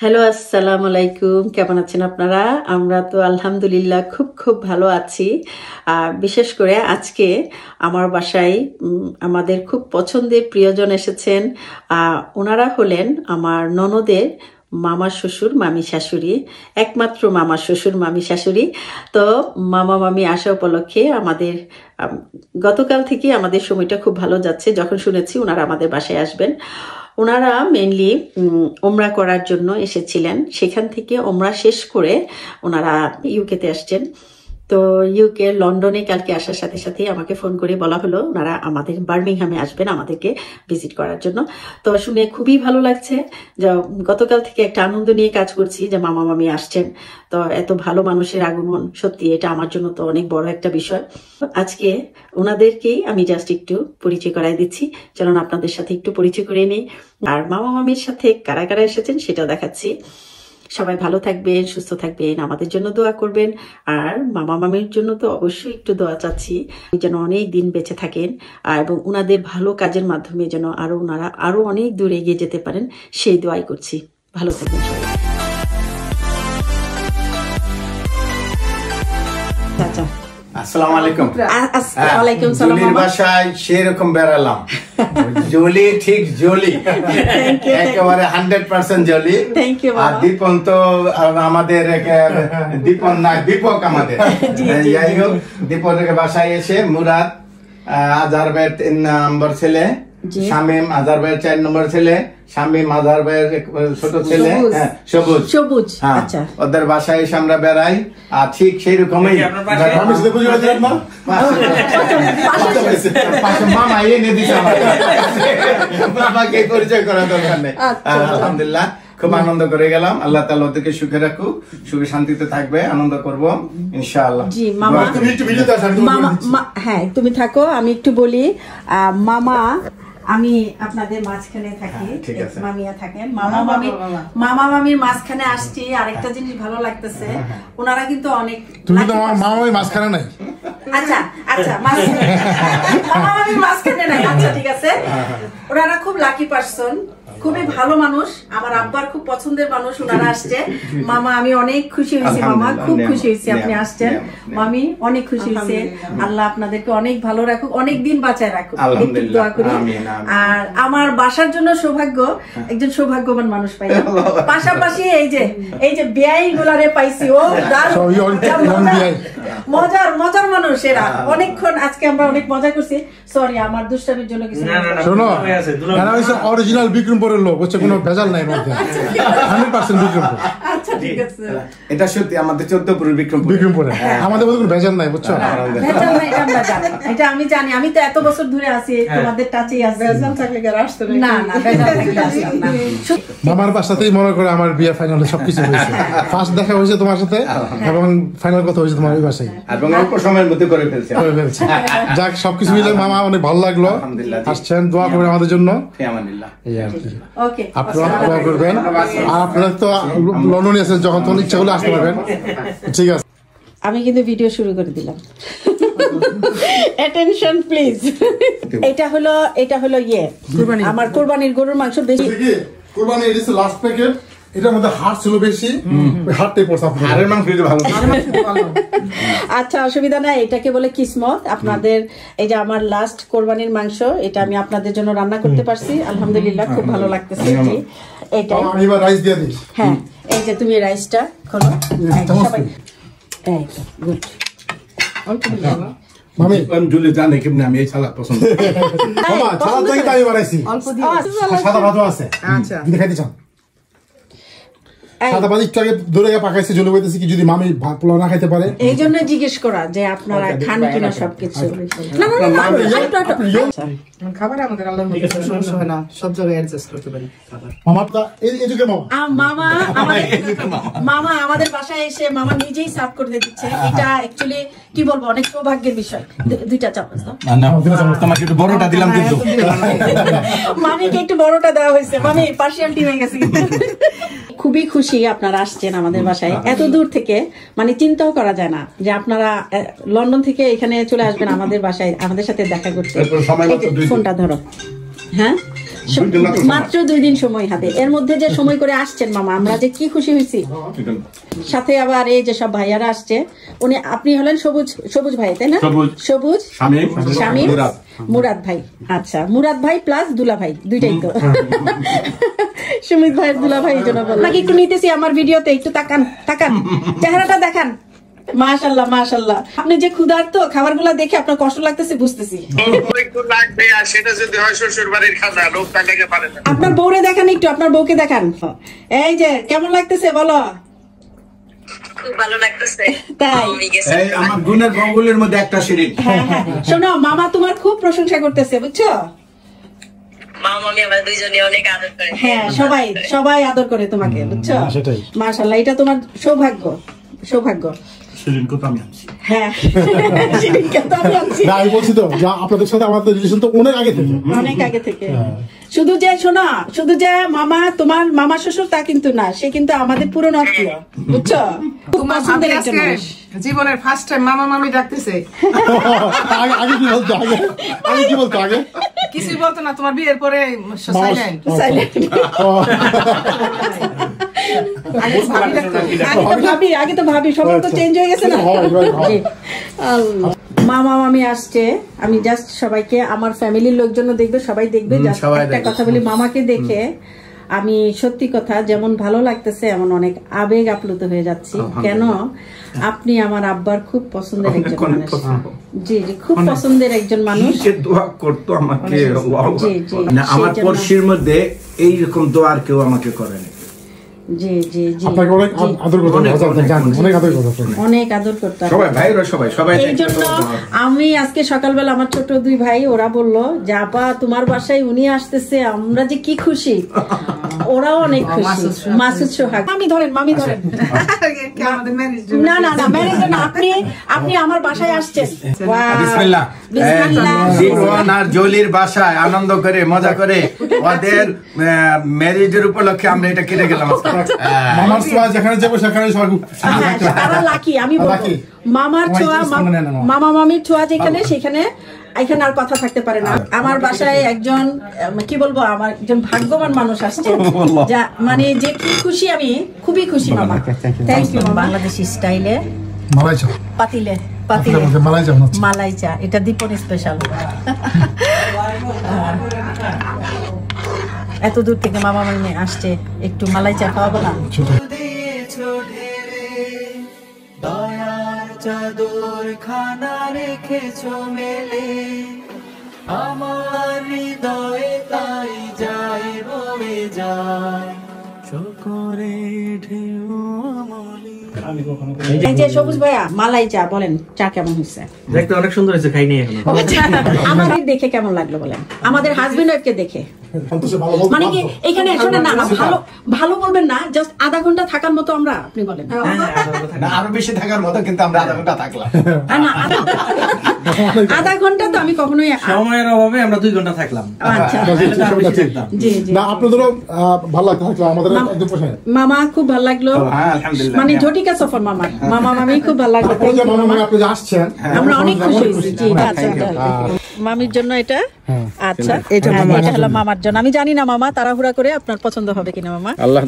Hello, আসসালামু আলাইকুম। কেমন আছেন আপনারা? আমরা তো আলহামদুলিল্লাহ খুব খুব ভালো আছি। বিশেষ করে আজকে আমার বাসায় আমাদের খুব পছন্দের প্রিয়জন এসেছেন। ওনারা হলেন আমার ননদের মামা শ্বশুর মামি শাশুড়ি, একমাত্র মামা শ্বশুর মামি শাশুড়ি। তো মামা মামি আসা উপলক্ষে আমাদের গতকাল থেকে আমাদের সময়টা খুব ভালো যাচ্ছে। যখন শুনেছি ওনারা আমাদের বাসায় আসবেন, ওনারা মেনলি ওমরা করার জন্য এসেছিলেন। সেখান থেকে ওমরা শেষ করে ওনারা ইউকেতে আসছেন। তো ইউকে লন্ডনে কালকে আসার সাথে সাথে আমাকে ফোন করে বলা হলো ওনারা আমাদের বার্মিংহামে আসবেন আমাদেরকে ভিজিট করার জন্য। তো শুনে খুবই ভালো লাগছে। গতকাল থেকে একটা আনন্দ নিয়ে কাজ করছি যে মামা মামি আসছেন। তো এত ভালো মানুষের আগমন, সত্যি এটা আমার জন্য তো অনেক বড় একটা বিষয়। আজকে ওনাদেরকেই আমি জাস্ট একটু পরিচয় করাই দিচ্ছি। চলুন আপনাদের সাথে একটু পরিচয় করে নিই। আর মামা মামির সাথে কারা কারা এসেছেন সেটাও দেখাচ্ছি। সবাই ভালো থাকবেন, সুস্থ থাকবেন, আমাদের জন্য দোয়া করবেন। আর মামা মামির জন্য তো অবশ্যই একটু দোয়া চাচ্ছি, যেন অনেক দিন বেঁচে থাকেন এবং ওনাদের ভালো কাজের মাধ্যমে যেন ওনারা আরো অনেক দূর এগিয়ে যেতে পারেন, সেই দোয়াই করছি। ভালো থাকবেন সবাই। চাচা আসসালামু আলাইকুম। ওয়ালাইকুম সালাম। জলির বাসায় সেরকম বেড়ালাম। জলি ঠিক জলি, একেবারে 100% জলি। আর দীপন তো আমাদের দীপন না, দীপক আমাদের। যাই হোক, দীপনের বাসায় এসে মুরাদ আজহার ভাইয়ের 3 নম্বর ছেলে, শামীম আজহার ভাইয়ের 4 নম্বর ছেলে, শামীম আজহার ভাইয়ের ছোট ছেলে সবুজ। আচ্ছা, ওদের বাসায় এসে আমরা বেড়াই। আর ঠিক সেই রকমই মামা এনে দিচ্ছে আমাকে পরিচয় করা দরকার নেই। আলহামদুলিল্লাহ খুব আনন্দ করে গেলাম। আল্লাহ তাআলা ওদেরকে সুখে রাখুক, সুখে শান্তিতে থাকবে, আনন্দ করব ইনশাআল্লাহ। জি মামা, হ্যাঁ তুমি থাকো, আমি একটু বলি। মামা আমি আপনাদের মাঝখানে থাকি, মামিয়া থাকেন। মামা মামির মাঝখানে আসছি। আরেকটা জিনিস ভালো লাগতেছে, ওনারা কিন্তু অনেক, তুমি তো মামা মামির মাঝখানে নাই। আচ্ছা আচ্ছা, মামা মামির মাঝখানে নাই, আচ্ছা ঠিক আছে। ওনারা খুব লাকি পারসন, খুবই ভালো মানুষ, আমার আব্বার খুব পছন্দের মানুষ। ওনারা আসছে। মামা আমি অনেক খুশি হয়েছি, মামা খুব খুশি হয়েছি আপনি আসছেন। মামি অনেক খুশি হয়েছে। আল্লাহ আপনাদেরকে অনেক ভালো রাখুক, অনেক দিন বাঁচায় রাখুক, একটু দোয়া করি। আর আমার বাসার জন্য সৌভাগ্য, একজন সৌভাগ্যবান মানুষ পাই। পাশাপাশি এই যে বেয়াই গুলারে পাইছি, ও মজার মানুষ এরা। অনেকক্ষণ আজকে আমরা অনেক মজা করছি। সরি আমার দুষ্টামির জন্য কিছু। শোনো, এরা হচ্ছে অরিজিনাল বিক্রমপুরের লোক, হচ্ছে কোনো ভেজাল নাই মধ্যে, 100% বিক্রমপুর। আচ্ছা ঠিক আছে, এটা সত্যি আমাদের 14পুরের বিক্রমপুরে, আমাদের মধ্যে কোনো ভেজাল নাই, বুঝছো? ভেজাল নাই, এটা আমরা জানি, এটা আমি জানি। আমি তো এত বছর ধরে আছি, তোমাদের টাচেই আছি। ভেজাল থাকলে কি আসতে না? না, ভেজাল থাকলে আসতাম না। মামার বাসাতেই মনে করে আমার বিয়ে ফাইনাল সবকিছু হয়েছে। ফার্স্ট দেখা হয়েছে তোমার সাথে এবং ফাইনাল কথা হয়েছে তোমার বাসায়, এবং অল্প সময়ের মধ্যে করে ফেলছে। যাক, সবকিছু মিলে মামা অনেক ভালো লাগলো। আসছেন, দোয়া করবেন আমাদের জন্য। আপনারা দোয়া করবেন। আর আপনারা তো লন্ডনে আছেন, যখন তখন ইচ্ছা করলে আসতে পারবেন। ঠিক আছে, আমি কিন্তু ভিডিও শুরু করে দিলাম। Attention please. এটা হলো আমার কুরবানির গরুর মাংস। বেশি কুরবানির এটা লাস্ট প্যাকেট, এটার মধ্যে হাড় ছিল বেশি, হাড়টাই পড়ছে। হাড়ের মাংস ভালো। আচ্ছা, অসুবিধা নাই, এটাকে বলে কিসমত। আপনাদের এই যে আমার লাস্ট কোরবানির মাংস, এটা আমি আপনাদের জন্য রান্না করতে পারছি, আলহামদুলিল্লাহ খুব ভালো লাগতেছে। এইটাই, আমি এবার রাইস দিয়ে দিই। হ্যাঁ, এই যে তুমি রাইসটা খোলো সবাই। এই গুড। মামি জুলি জানে কেমনে আমি এই সালাদ পছন্দ করি। মামা সালাদ তো আমি বানাইছি, অল্প দিয়ে সাদা ভাতও আছে। আচ্ছা, দেখাইতে চাও? সাদা ভাত একটু আগে ধরে পাকাইছি, জন্য বলতেছি কি যদি মামি পোলাও না খাইতে পারে, এই জন্য জিজ্ঞেস করা যে আপনারা খান কিনা সবকিছু। খাবার আমাদের আল্লাহর মধ্যে সমস্যা হয় না, সব জায়গায় অ্যাডজাস্ট করতে পারি খাবার। মামাটা এই যুগে মামা আমাদের বাসায় এসে মামা নিজেই সার্ভ করে দিচ্ছে। এটা অ্যাকচুয়ালি কি বলবো, অনেক সৌভাগ্যের বিষয়। 2টা চামচ দাও। তোমাকে একটু বড়টা দিলাম কিন্তু। মামিকে একটু বড়টা দেওয়া হয়েছে, মামি পার্সিয়ালিটি হয়ে গেছে। খুবই খুশি আপনারা আসছেন আমাদের বাসায় এত দূর থেকে, মানে চিন্তাও করা যায় না যে আপনারা লন্ডন থেকে এখানে চলে আসবেন আমাদের বাসায় আমাদের সাথে দেখা করতে। ফোনটা ধরো। হ্যাঁ, মাত্র 2 দিন সময় হাতে, এর মধ্যে যে সময় করে আসছেন মামা, আমরা যে কি খুশি হয়েছি। সাথে আবার এই যে সব ভাইয়ারা আসছে, উনি আপনি হলেন সবুজ ভাই তাই না? সবুজ শামীম মুরাদ ভাই। আচ্ছা, মুরাদ ভাই প্লাস দুলা ভাই, দুইটাই তো। সুমিত ভাইয়ের দুলা ভাই জন্য বললাম। আপনাকে একটু নিতেছি আমার ভিডিওতে, একটু তাকান চেহারাটা দেখান। মাশাআল্লাহ মাশাআল্লাহ, আপনি যে ক্ষুধার্ত, খাবারগুলো দেখে আপনার কষ্ট লাগতেছে বুঝতেছি। আপনার বউরে দেখান একটু, আপনার বউকে দেখান। এই যে কেমন লাগতেছে বলো? খুব ভালো লাগতেছে। তাই আমার গুণের বঙ্গুলের মধ্যে একটা শিরিক। হ্যাঁ, শোনো মামা তোমার খুব প্রশংসা করতেছে বুঝছো। মামামি আমরা দুইজনে অনেক আদর করে। হ্যাঁ, সবাই আদর করে তোমাকে বুঝছো। মাশাআল্লাহ, এটা তোমার সৌভাগ্য। হ্যাঁ, আমি বলছি তো আপনাদের সাথে আমাদের রিলেশন তো অনেক আগে থেকে। শুধু যে মামা তোমার মামা শ্বশুর তা কিন্তু না, সে কিন্তু আমাদের পুরনো আত্মীয় বুঝছো। তোমার পছন্দের একজন মানুষ। জীবনের ফার্স্ট টাইম মামা মামি ডাকতেছে। আগে কি বলতো আগে কিছুই বলতো না, তোমার বিয়ের পরে সাইলেন্ট। আগে তো ভাবি সবার তো চেঞ্জ হয়ে গেছে না। মামা মামি আসছে, আমি জাস্ট সবাইকে, আমার ফ্যামিলির লোকজনও দেখবে, সবাই দেখবে। একটা কথা বলি, মামাকে দেখে আমি সত্যি কথা যেমন ভালো লাগতেছে, এমন অনেক আবেগ আপ্লুত হয়ে যাচ্ছি। কেন? আপনি আমার আব্বার খুব পছন্দের একজন মানুষ। জি, খুব পছন্দের একজন মানুষ। দোয়া করতো আমাকে, আমার পড়শির মধ্যে এইরকম দোয়া আর কেউ আমাকে করেনি। অনেক আদর করতাম সবাই। এই জন্য আমি আজকে সকালবেলা আমার ছোট 2 ভাই ওরা বললো যে আপা তোমার বাসায় উনি আসতেছে, আমরা যে কি খুশি। ওরাও অনেক খুশি। মাসুদ সোহাগ মামি ধরেন না, ম্যানেজার না, আপনি আমার বাসায় আসছেন। বিসমিল্লাহ। জীবন আর জলির বাসায় আনন্দ করে মজা করে ওদের ম্যারেজের উপলক্ষে আমরা এটা কিনে গেলাম। মামার ছোঁয়া যেখানে যাবো সেখানে তারা লাকি। আমি বলবো মামার ছোঁয়া, মামা মামির ছোঁয়া যেখানে, সেখানে এখানে আর কথা থাকতে পারে না। আমার বাসায় একজন কি বলবো, আমার একজন ভাগ্যবান মানুষ আসছে, যা মানে যে কি খুশি, আমি খুবই খুশি মামা। Thank you. বাংলাদেশি স্টাইলে পাতিলে মালাই চা, এটা দীপন স্পেশাল। এত দূর থেকে মামা মামি আসছে, একটু মালাই চা খাওয়াবো না? দয়ার চাদর খানা রেখেছো মেলে, আমার হৃদয়ে তাই যায় বয়ে যায় শোকরে ঢেউ আমলি। এই যে সবুজ ভাইয়া, মালাই চা বলেন, চা কেমন হয়েছে? দেখতে অনেক সুন্দর হয়েছে, খাই নাই এখনো। আমাদের দেখে কেমন লাগলো বলেন? আমাদের হাজবেন্ড ওয়াইফকে দেখে মানে কি এখানে শোনেন না, ভালো বলবেন না, জাস্ট আধা ঘন্টা থাকার মতো আমরা, আপনি বলেন। আরো বেশি থাকার মতো, কিন্তু আমরা আধা ঘন্টা থাকলাম। আধা ঘন্টা তো আমি কখনোই, সময়ের অভাবে আমরা 2 ঘন্টা থাকলাম। আচ্ছা, আপনাদেরও ভালো লাগতো, আমাদের মামা খুব ভালো লাগলো, মানে ঝটিকা সফর মামা মামি খুব ভালো লাগলো। আমরা অনেক খুশি হয়েছি। মামির জন্য এটা, আচ্ছা এটা হলো মামার জন্য। আমি জানি না মামা তাড়াহুড়া করে আপনার পছন্দ হবে কিনা মামা। আল্লাহ